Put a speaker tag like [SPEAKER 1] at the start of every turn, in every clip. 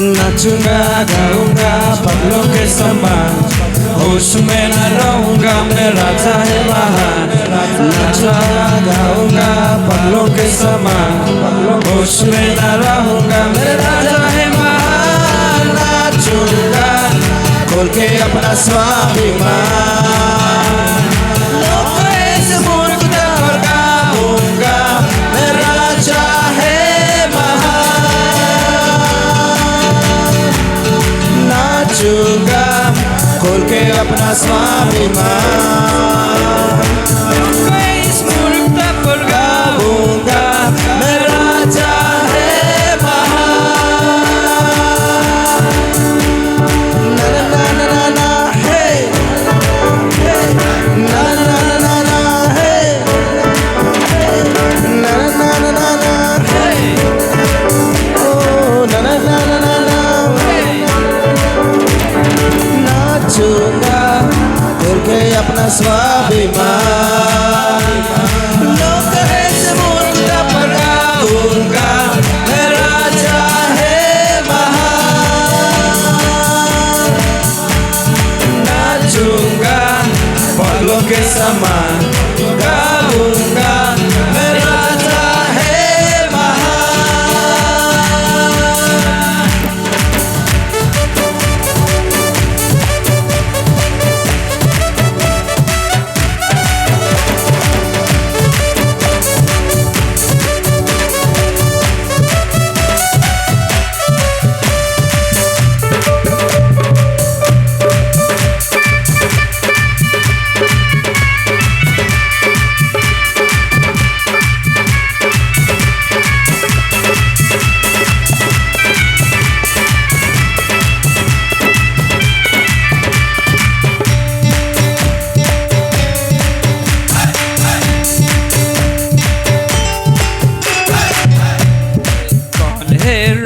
[SPEAKER 1] नाचूंगा गाऊंगा पगलों के समान, होश में न रहूंगा मेरा चाहे महान। नाचूंगा गाऊंगा पगलों के समान, होश में न रहूंगा मेरा चाहे महान। नाचूंगा खोल के अपना स्वाभिमान, नाचूंगा खोल के अपना स्वाभिमान, इस मूर्खता पर गाऊंगा मेरा राजा है महान। ना ना ना ना ना है, ना ना ना ना है, ना ना ना ना है, ओ ना ना ना ना ना। नाचूंगा खोल के अपना स्वाभिमान, लोग ऐसे मूर्खता पर गाऊंगा मेरा राजा है महान। नाचूंगा पगलों के समान, गाऊंगा मेरा राजा है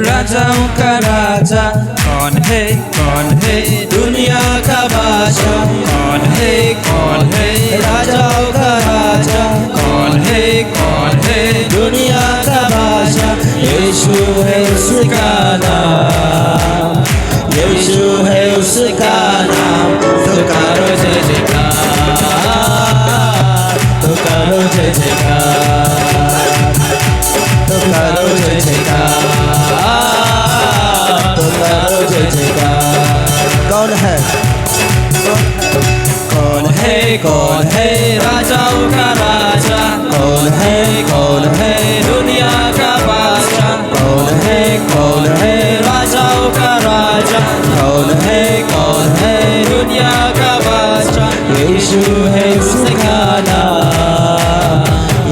[SPEAKER 1] राजाओं का राजा कौन है दुनिया का बादशाह कौन है राजाओं का राजा कौन है दुनिया का बादशाह। यीशु है उसका नाम, यीशु है उसका नाम, पुकारो जय जयकार, पुकारो जय जयकार, पुकारो जय जयकार। कौन है राजाओं का राजा कौन है दुनिया का बादशाह कौन है राजाओं का राजा कौन है दुनिया का बादशाह। यीशु है उसका नाम,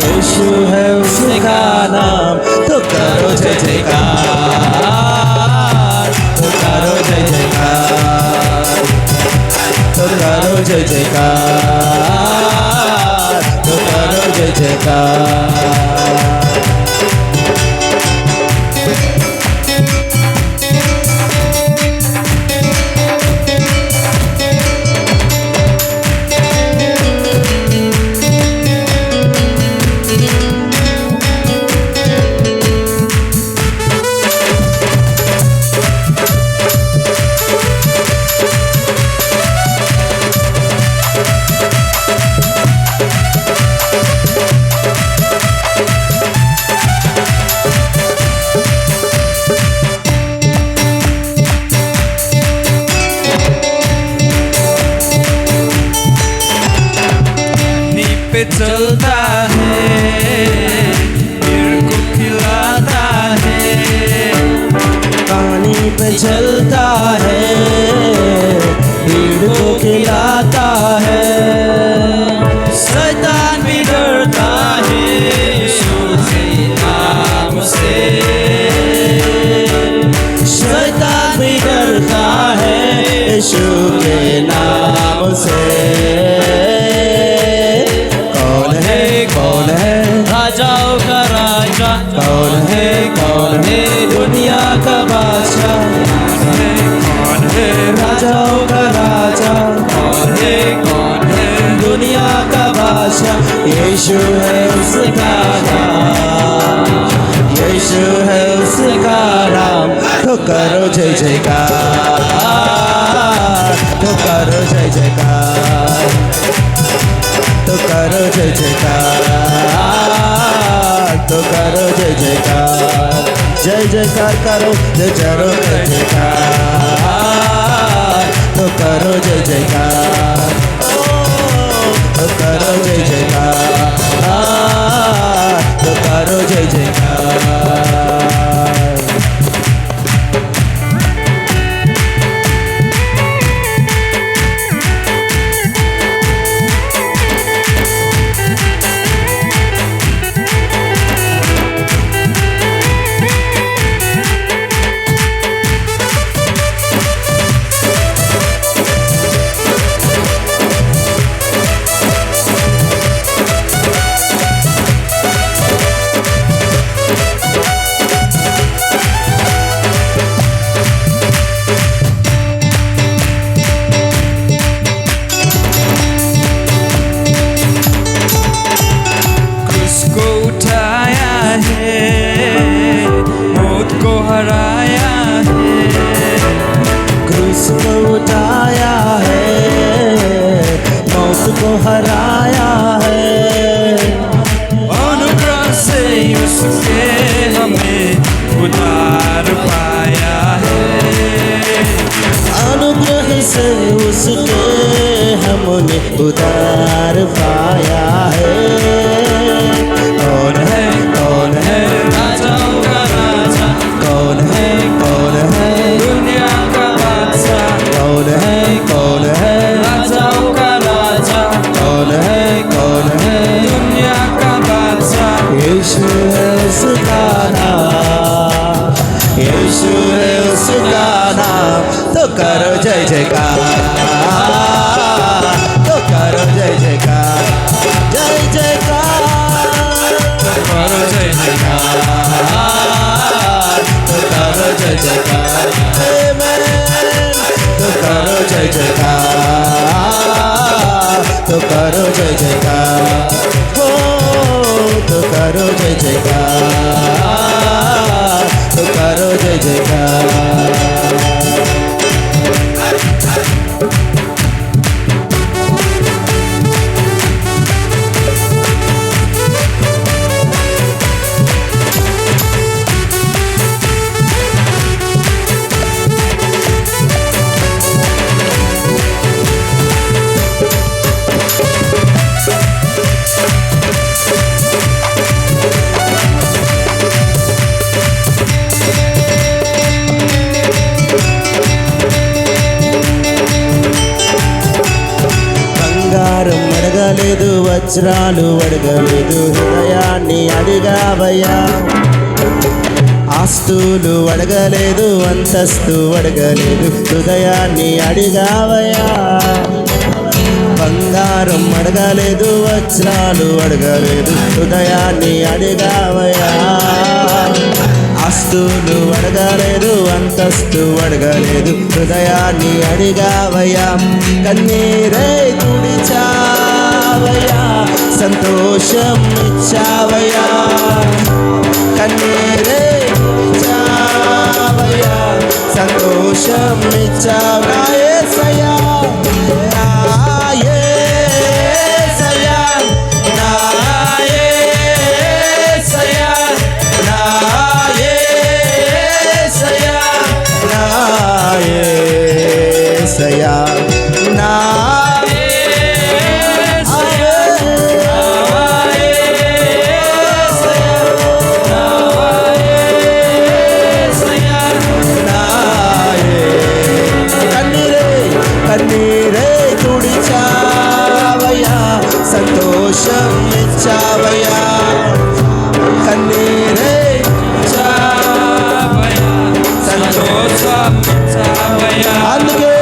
[SPEAKER 1] यीशु है उसका नाम, तो करो जय जयकार, तो करो जय जयकार, तो करो जय जयकार, तो करो जय जयकार। पे चलता है फिर को खिलाता है, पानी पे चलता है भीड़ को खिलाता है। शैतान भी डरता है यीशु के नाम से, शैतान भी डरता है यीशु के नाम से। कौन है राजाओं का राजा कौन है दुनिया का बादशाह कौन है राजाओं का राजा कौन है दुनिया का बादशाह। यीशु है उसका नाम, यीशु है उसका नाम, तो
[SPEAKER 2] तो करो जय जयकार, तो करो जय जयकार, तो करो जय जयकार, तो करो जय जयकार, जय जयकार करो, जय करो जय जयकार, तो करो जय जयकार, तो करो जय जयकार, तो करो जय जयकार। हराया है,
[SPEAKER 1] अनुग्रह से उसके हमें उद्धार पाया है,
[SPEAKER 2] अनुग्रह से उसके हमने उद्धार पाया है। कौन है
[SPEAKER 1] राजाओं का राजा,
[SPEAKER 2] कौन है
[SPEAKER 1] दुनिया का बादशाह,
[SPEAKER 2] कौन है
[SPEAKER 1] राजाओं का राजा,
[SPEAKER 2] कौन है
[SPEAKER 1] दुनिया का बादशाह।
[SPEAKER 2] यीशु है उसका नाम, यीशु है उसका नाम, तो करो जय जयकार, तो करो जय जयकार, जय जयकार,
[SPEAKER 1] तो करो जय जयकार,
[SPEAKER 2] तो करो जय जयकार, आमेन, तो करो जय जयकार, तो करो जय जयकार, हो तो करो जय जयकार, तो करो जय जयकार। అడగలేదు, వజ్రాలు అడగలేదు, హృదయాన్ని అడిగావయ్యా. ఆస్తులు అడగలేదు, అంతస్తు అడగలేదు, హృదయాన్ని అడిగావయ్యా. బంగారం అడగలేదు, వజ్రాలు అడగలేదు, హృదయాన్ని అడిగావయ్యా. ఆస్తులు అడగలేదు, అంతస్తు అడగలేదు, హృదయాన్ని అడిగావయ్యా. కన్నీరే తుడిచావయ్యా, సంతోషం ఇచ్చావయ్యా. కన్నీరే తుడిచావయ్యా, సంతోషం ఇచ్చావా. యేసయ్యా, నా యేసయ్యా, నా యేసయ్యా, నా యేసయ్యా, నా యేసయ్యా, నా కన్నీరే తుడిచావయ్యా, సంతోషం ఇచ్చావయ్యా. కన్నీరే
[SPEAKER 1] సంతోషం ఇచ్చావయ్యా.
[SPEAKER 2] అందుకే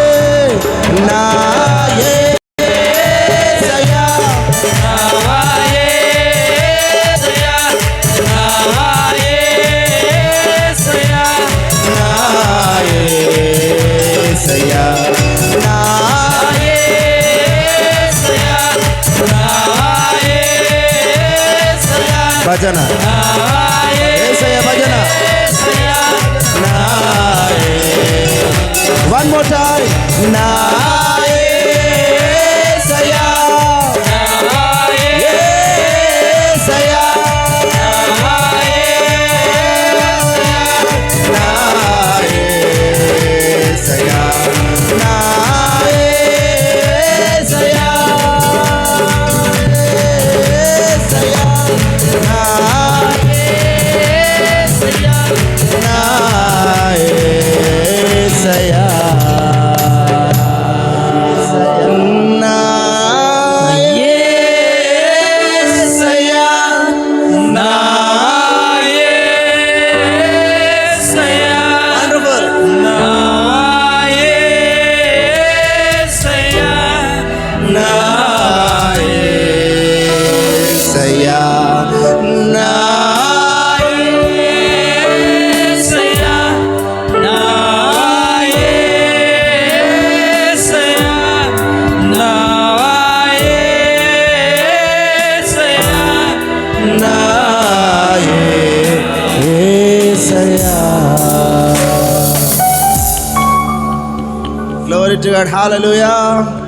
[SPEAKER 2] నా యేసయ్యా యేసయ్యా నా యేసయ్యా నా యేసయ్యా Glory to God. Hallelujah.